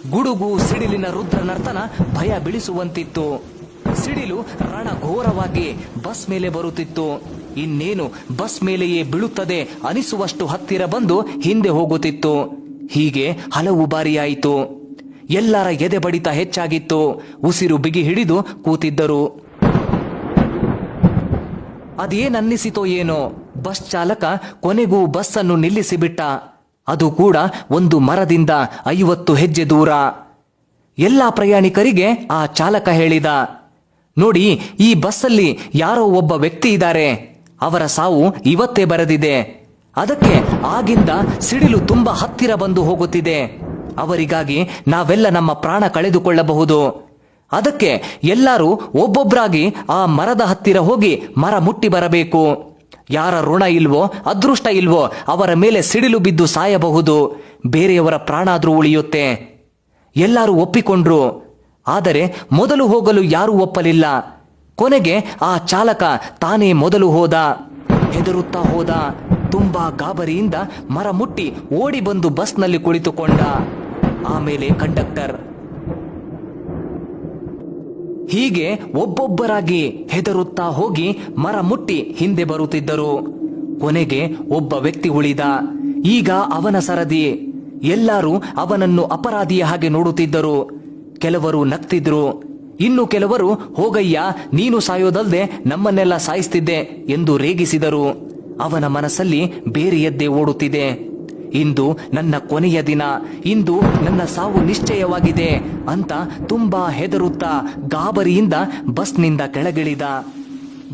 ಗುಡುಗು ಸಿಡಿಲಿನ ರುದ್ರ ನರ್ತನ ಭಯ ಬೀಳಿಸುವಂತಿತ್ತು. ಸಿಡಿಲು ರಣಘೋರವಾಗಿ ಬಸ್ ಮೇಲೆ ಬರುತ್ತಿತ್ತು. ಇನ್ನೇನು ಬಸ್ ಮೇಲೆಯೇ ಬೀಳುತ್ತದೆ ಅನಿಸುವಷ್ಟು ಹತ್ತಿರ ಬಂದು ಹಿಂದೆ ಹೋಗುತ್ತಿತ್ತು. ಹೀಗೆ ಹಲವು ಬಾರಿಯಾಯಿತು. ಎಲ್ಲರ ಎದೆ ಬಡಿತ ಹೆಚ್ಚಾಗಿತ್ತು. ಉಸಿರು ಬಿಗಿ ಹಿಡಿದು ಕೂತಿದ್ದರು. ಅದೇನನ್ನಿಸಿತೋ ಏನೋ, ಬಸ್ ಚಾಲಕ ಕೊನೆಗೂ ಬಸ್ ಅನ್ನು ನಿಲ್ಲಿಸಿಬಿಟ್ಟ. ಅದು ಕೂಡ ಒಂದು ಮರದಿಂದ 50 ಹೆಜ್ಜೆ ದೂರ. ಎಲ್ಲಾ ಪ್ರಯಾಣಿಕರಿಗೆ ಆ ಚಾಲಕ ಹೇಳಿದ, ನೋಡಿ, ಈ ಬಸ್ಸಲ್ಲಿ ಯಾರೋ ಒಬ್ಬ ವ್ಯಕ್ತಿ ಇದ್ದಾರೆ. ಅವರ ಸಾವು ಇವತ್ತೇ ಬರೆದಿದೆ. ಅದಕ್ಕೆ ಆಗಿಂದ ಸಿಡಿಲು ತುಂಬಾ ಹತ್ತಿರ ಬಂದು ಹೋಗುತ್ತಿದೆ. ಅವರಿಗಾಗಿ ನಾವೆಲ್ಲ ನಮ್ಮ ಪ್ರಾಣ ಕಳೆದುಕೊಳ್ಳಬಹುದು. ಅದಕ್ಕೆ ಎಲ್ಲರೂ ಒಬ್ಬೊಬ್ಬರಾಗಿ ಆ ಮರದ ಹತ್ತಿರ ಹೋಗಿ ಮರ ಮುಟ್ಟಿ ಬರಬೇಕು. ಯಾರ ಋಣ ಇಲ್ವೋ, ಅದೃಷ್ಟ ಇಲ್ವೋ, ಅವರ ಮೇಲೆ ಸಿಡಿಲು ಬಿದ್ದು ಸಾಯಬಹುದು. ಬೇರೆಯವರ ಪ್ರಾಣ ಆದ್ರೂ ಉಳಿಯುತ್ತೆ. ಎಲ್ಲರೂ ಒಪ್ಪಿಕೊಂಡ್ರು. ಆದರೆ ಮೊದಲು ಹೋಗಲು ಯಾರೂ ಒಪ್ಪಲಿಲ್ಲ. ಕೊನೆಗೆ ಆ ಚಾಲಕ ತಾನೇ ಮೊದಲು ಹೋದ. ಹೆದರುತ್ತಾ ಹೋದ. ತುಂಬಾ ಗಾಬರಿಯಿಂದ ಮರ ಮುಟ್ಟಿ ಓಡಿ ಬಂದು ಬಸ್ನಲ್ಲಿ ಕುಳಿತುಕೊಂಡ. ಆಮೇಲೆ ಕಂಡಕ್ಟರ್. ಹೀಗೆ ಒಬ್ಬೊಬ್ಬರಾಗಿ ಹೆದರುತ್ತಾ ಹೋಗಿ ಮರ ಮುಟ್ಟಿ ಹಿಂದೆ ಬರುತ್ತಿದ್ದರು. ಕೊನೆಗೆ ಒಬ್ಬ ವ್ಯಕ್ತಿ ಉಳಿದ. ಈಗ ಅವನ ಸರದಿ. ಎಲ್ಲರೂ ಅವನನ್ನು ಅಪರಾಧಿಯ ಹಾಗೆ ನೋಡುತ್ತಿದ್ದರು. ಕೆಲವರು ನಗ್ತಿದ್ರು. ಇನ್ನು ಕೆಲವರು, ಹೋಗಯ್ಯ, ನೀನು ಸಾಯೋದಲ್ದೆ ನಮ್ಮನ್ನೆಲ್ಲ ಸಾಯಿಸ್ತಿದ್ದೆ ಎಂದು ರೇಗಿಸಿದರು. ಅವನ ಮನಸ್ಸಲ್ಲಿ ಬೇರೆಯದ್ದೇ ಓಡುತ್ತಿದೆ. ಇಂದು ನನ್ನ ಕೊನೆಯ ದಿನ, ಇಂದು ನನ್ನ ಸಾವು ನಿಶ್ಚಯವಾಗಿದೆ ಅಂತ ತುಂಬಾ ಹೆದರುತ್ತಾ ಗಾಬರಿಯಿಂದ ಬಸ್ನಿಂದ ಕೆಳಗಿಳಿದ.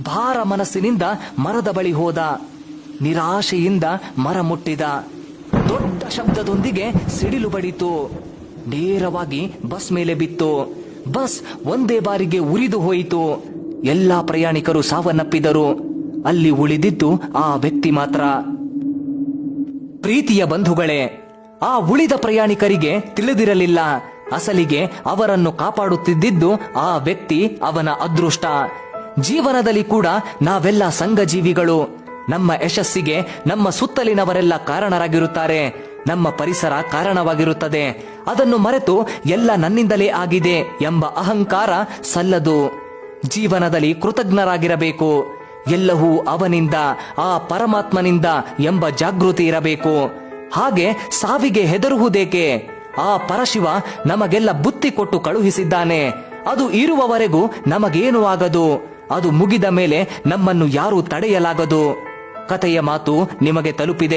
ಭಾರ ಮನಸ್ಸಿನಿಂದ ಮರದ ಬಳಿ ಹೋದ. ನಿರಾಶೆಯಿಂದ ಮರ ಮುಟ್ಟಿದ. ದೊಡ್ಡ ಶಬ್ದದೊಂದಿಗೆ ಸಿಡಿಲು ಬಡಿತು. ನೇರವಾಗಿ ಬಸ್ ಮೇಲೆ ಬಿತ್ತು. ಬಸ್ ಒಂದೇ ಬಾರಿಗೆ ಉರಿದು ಹೋಯಿತು. ಎಲ್ಲಾ ಪ್ರಯಾಣಿಕರು ಸಾವನ್ನಪ್ಪಿದರು. ಅಲ್ಲಿ ಉಳಿದಿದ್ದು ಆ ವ್ಯಕ್ತಿ ಮಾತ್ರ. ಪ್ರೀತಿಯ ಬಂಧುಗಳೇ, ಆ ಉಳಿದ ಪ್ರಯಾಣಿಕರಿಗೆ ತಿಳಿದಿರಲಿಲ್ಲ, ಅಸಲಿಗೆ ಅವರನ್ನು ಕಾಪಾಡುತ್ತಿದ್ದು ಆ ವ್ಯಕ್ತಿ, ಅವನ ಅದೃಷ್ಟ. ಜೀವನದಲ್ಲಿ ಕೂಡ ನಾವೆಲ್ಲ ಸಂಘಜೀವಿಗಳು. ನಮ್ಮ ಯಶಸ್ಸಿಗೆ ನಮ್ಮ ಸುತ್ತಲಿನವರೆಲ್ಲ ಕಾರಣರಾಗಿರುತ್ತಾರೆ. ನಮ್ಮ ಪರಿಸರ ಕಾರಣವಾಗಿರುತ್ತದೆ. ಅದನ್ನು ಮರೆತು ಎಲ್ಲ ನನ್ನಿಂದಲೇ ಆಗಿದೆ ಎಂಬ ಅಹಂಕಾರ ಸಲ್ಲದು. ಜೀವನದಲ್ಲಿ ಕೃತಜ್ಞರಾಗಿರಬೇಕು. ಎಲ್ಲವೂ ಅವನಿಂದ, ಆ ಪರಮಾತ್ಮನಿಂದ ಎಂಬ ಜಾಗೃತಿ ಇರಬೇಕು. ಹಾಗೆ ಸಾವಿಗೆ ಹೆದರುವುದೇಕೆ? ಆ ಪರಶಿವ ನಮಗೆಲ್ಲ ಬುತ್ತಿ ಕೊಟ್ಟು ಕಳುಹಿಸಿದ್ದಾನೆ. ಅದು ಇರುವವರೆಗೂ ನಮಗೇನು ಆಗದು. ಅದು ಮುಗಿದ ಮೇಲೆ ನಮ್ಮನ್ನು ಯಾರೂ ತಡೆಯಲಾಗದು. ಕಥೆಯ ಮಾತು ನಿಮಗೆ ತಲುಪಿದೆ.